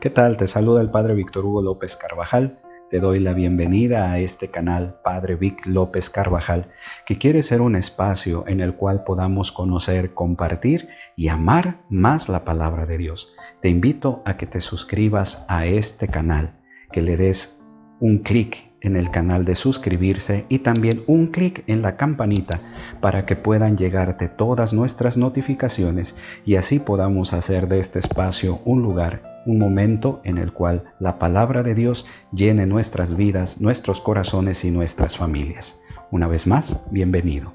¿Qué tal? Te saluda el Padre Víctor Hugo López Carvajal. Te doy la bienvenida a este canal Padre Vic López Carvajal, que quiere ser un espacio en el cual podamos conocer, compartir y amar más la palabra de Dios. Te invito a que te suscribas a este canal, que le des un clic en el canal de suscribirse y también un clic en la campanita para que puedan llegarte todas nuestras notificaciones y así podamos hacer de este espacio un lugar, un momento en el cual la palabra de Dios llene nuestras vidas, nuestros corazones y nuestras familias. Una vez más, bienvenido.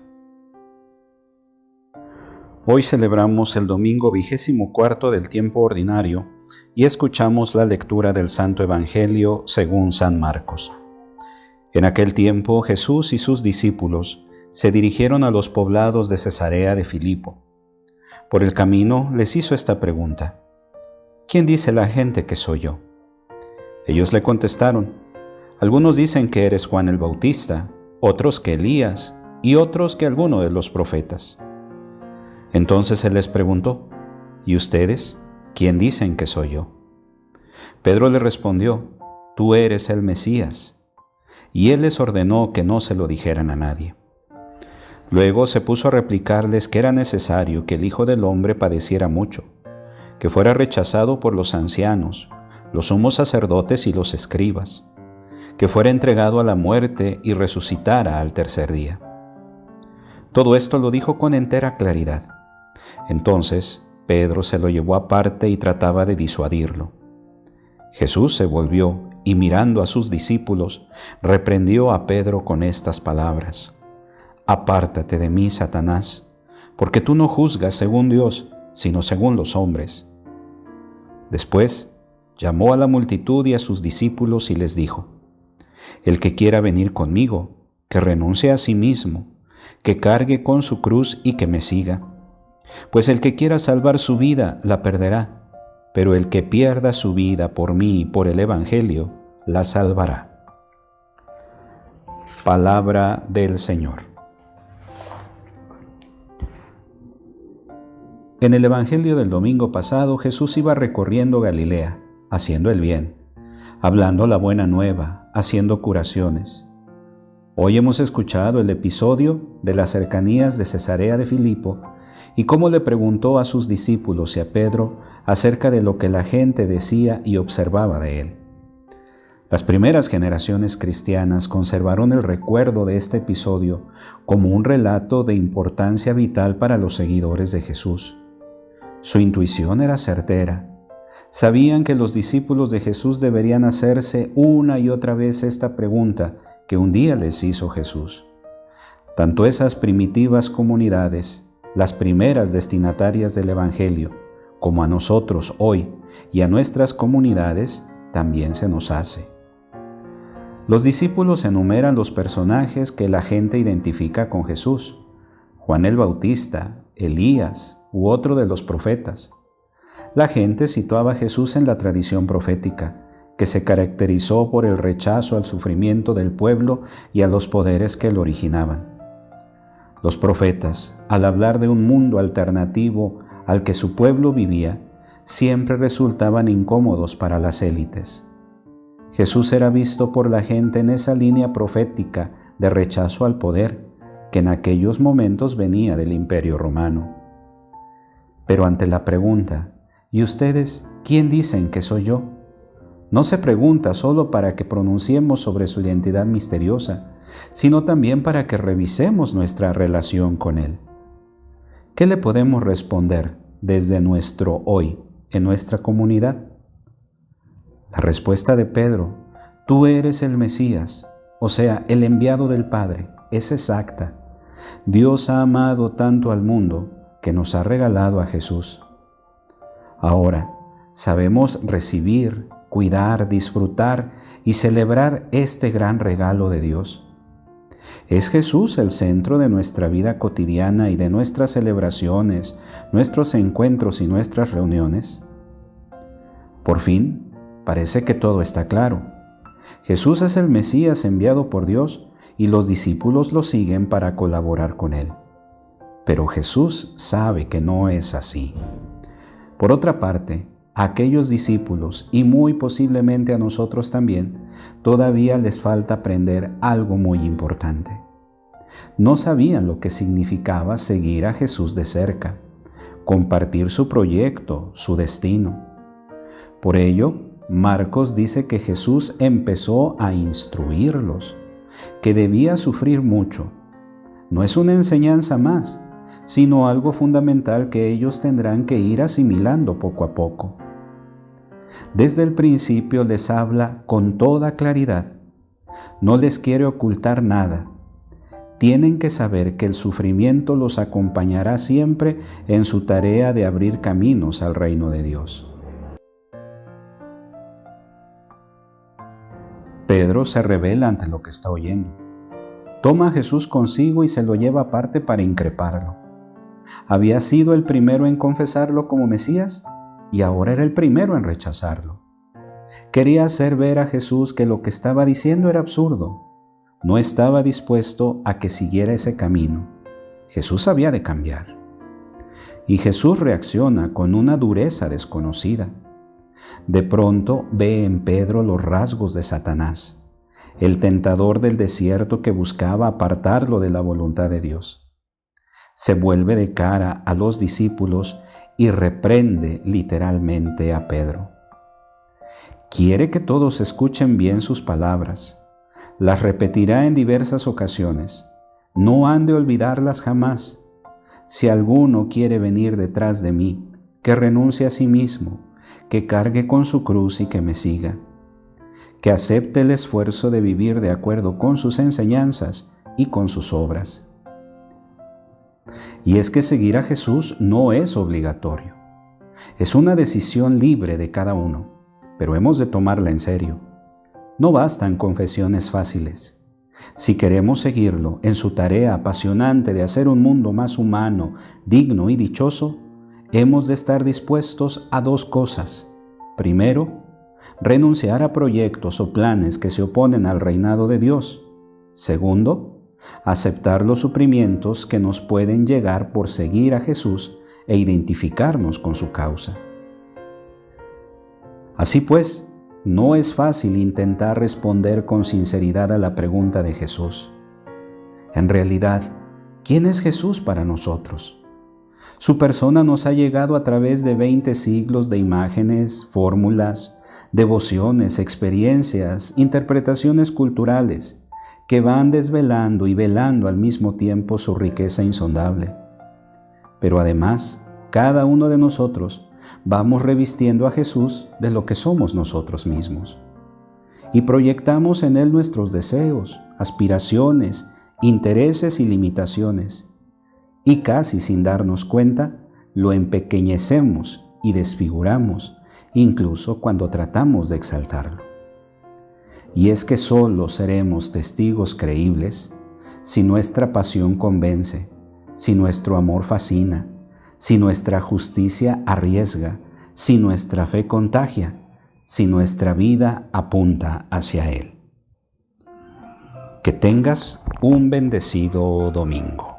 Hoy celebramos el domingo 24 del tiempo ordinario y escuchamos la lectura del Santo Evangelio según San Marcos. En aquel tiempo Jesús y sus discípulos se dirigieron a los poblados de Cesarea de Filipo. Por el camino les hizo esta pregunta: ¿quién dice la gente que soy yo? Ellos le contestaron: algunos dicen que eres Juan el Bautista, otros que Elías y otros que alguno de los profetas. Entonces él les preguntó: ¿y ustedes? ¿Quién dicen que soy yo? Pedro le respondió: tú eres el Mesías. Y él les ordenó que no se lo dijeran a nadie. Luego se puso a replicarles que era necesario que el Hijo del Hombre padeciera mucho, que fuera rechazado por los ancianos, los sumos sacerdotes y los escribas, que fuera entregado a la muerte y resucitara al tercer día. Todo esto lo dijo con entera claridad. Entonces Pedro se lo llevó aparte y trataba de disuadirlo. Jesús se volvió y mirando a sus discípulos, reprendió a Pedro con estas palabras: apártate de mí, Satanás, porque tú no juzgas según Dios, sino según los hombres. Después llamó a la multitud y a sus discípulos y les dijo: el que quiera venir conmigo, que renuncie a sí mismo, que cargue con su cruz y que me siga. Pues el que quiera salvar su vida, la perderá, pero el que pierda su vida por mí y por el Evangelio, la salvará. Palabra del Señor. En el Evangelio del domingo pasado, Jesús iba recorriendo Galilea, haciendo el bien, hablando la buena nueva, haciendo curaciones. Hoy hemos escuchado el episodio de las cercanías de Cesarea de Filipo y cómo le preguntó a sus discípulos y a Pedro acerca de lo que la gente decía y observaba de él. Las primeras generaciones cristianas conservaron el recuerdo de este episodio como un relato de importancia vital para los seguidores de Jesús. Su intuición era certera. Sabían que los discípulos de Jesús deberían hacerse una y otra vez esta pregunta que un día les hizo Jesús. Tanto esas primitivas comunidades, las primeras destinatarias del Evangelio, como a nosotros hoy y a nuestras comunidades, también se nos hace. Los discípulos enumeran los personajes que la gente identifica con Jesús: Juan el Bautista, Elías u otro de los profetas. La gente situaba a Jesús en la tradición profética, que se caracterizó por el rechazo al sufrimiento del pueblo y a los poderes que lo originaban. Los profetas, al hablar de un mundo alternativo al que su pueblo vivía, siempre resultaban incómodos para las élites. Jesús era visto por la gente en esa línea profética de rechazo al poder, que en aquellos momentos venía del Imperio Romano. Pero ante la pregunta: ¿y ustedes quién dicen que soy yo?, no se pregunta solo para que pronunciemos sobre su identidad misteriosa, sino también para que revisemos nuestra relación con Él. ¿Qué le podemos responder desde nuestro hoy en nuestra comunidad? La respuesta de Pedro: tú eres el Mesías, o sea, el enviado del Padre, es exacta. Dios ha amado tanto al mundo que nos ha regalado a Jesús. Ahora, sabemos recibir, cuidar, disfrutar y celebrar este gran regalo de Dios. ¿Es Jesús el centro de nuestra vida cotidiana y de nuestras celebraciones, nuestros encuentros y nuestras reuniones? Por fin, parece que todo está claro. Jesús es el Mesías enviado por Dios y los discípulos lo siguen para colaborar con Él. Pero Jesús sabe que no es así. Por otra parte, a aquellos discípulos y muy posiblemente a nosotros también, todavía les falta aprender algo muy importante. No sabían lo que significaba seguir a Jesús de cerca, compartir su proyecto, su destino. Por ello, Marcos dice que Jesús empezó a instruirlos, que debía sufrir mucho. No es una enseñanza más, sino algo fundamental que ellos tendrán que ir asimilando poco a poco. Desde el principio les habla con toda claridad. No les quiere ocultar nada. Tienen que saber que el sufrimiento los acompañará siempre en su tarea de abrir caminos al reino de Dios. Pedro se revela ante lo que está oyendo. Toma a Jesús consigo y se lo lleva aparte para increparlo. Había sido el primero en confesarlo como Mesías y ahora era el primero en rechazarlo. Quería hacer ver a Jesús que lo que estaba diciendo era absurdo. No estaba dispuesto a que siguiera ese camino. Jesús había de cambiar. Y Jesús reacciona con una dureza desconocida. De pronto ve en Pedro los rasgos de Satanás, el tentador del desierto que buscaba apartarlo de la voluntad de Dios. Se vuelve de cara a los discípulos y reprende literalmente a Pedro. Quiere que todos escuchen bien sus palabras. Las repetirá en diversas ocasiones. No han de olvidarlas jamás. Si alguno quiere venir detrás de mí, que renuncie a sí mismo, que cargue con su cruz y que me siga. Que acepte el esfuerzo de vivir de acuerdo con sus enseñanzas y con sus obras. Y es que seguir a Jesús no es obligatorio. Es una decisión libre de cada uno, pero hemos de tomarla en serio. No bastan confesiones fáciles. Si queremos seguirlo en su tarea apasionante de hacer un mundo más humano, digno y dichoso, hemos de estar dispuestos a dos cosas. Primero, renunciar a proyectos o planes que se oponen al reinado de Dios. Segundo, aceptar los sufrimientos que nos pueden llegar por seguir a Jesús e identificarnos con su causa. Así pues, no es fácil intentar responder con sinceridad a la pregunta de Jesús. En realidad, ¿quién es Jesús para nosotros? Su persona nos ha llegado a través de 20 siglos de imágenes, fórmulas, devociones, experiencias, interpretaciones culturales, que van desvelando y velando al mismo tiempo su riqueza insondable. Pero además, cada uno de nosotros vamos revistiendo a Jesús de lo que somos nosotros mismos. Y proyectamos en Él nuestros deseos, aspiraciones, intereses y limitaciones. Y casi sin darnos cuenta, lo empequeñecemos y desfiguramos, incluso cuando tratamos de exaltarlo. Y es que solo seremos testigos creíbles si nuestra pasión convence, si nuestro amor fascina, si nuestra justicia arriesga, si nuestra fe contagia, si nuestra vida apunta hacia Él. Que tengas un bendecido domingo.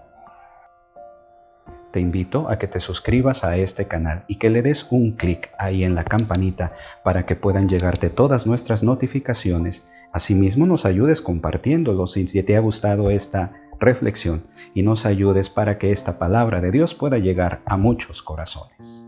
Te invito a que te suscribas a este canal y que le des un clic ahí en la campanita para que puedan llegarte todas nuestras notificaciones. Asimismo, nos ayudes compartiéndolo si te ha gustado esta reflexión y nos ayudes para que esta palabra de Dios pueda llegar a muchos corazones.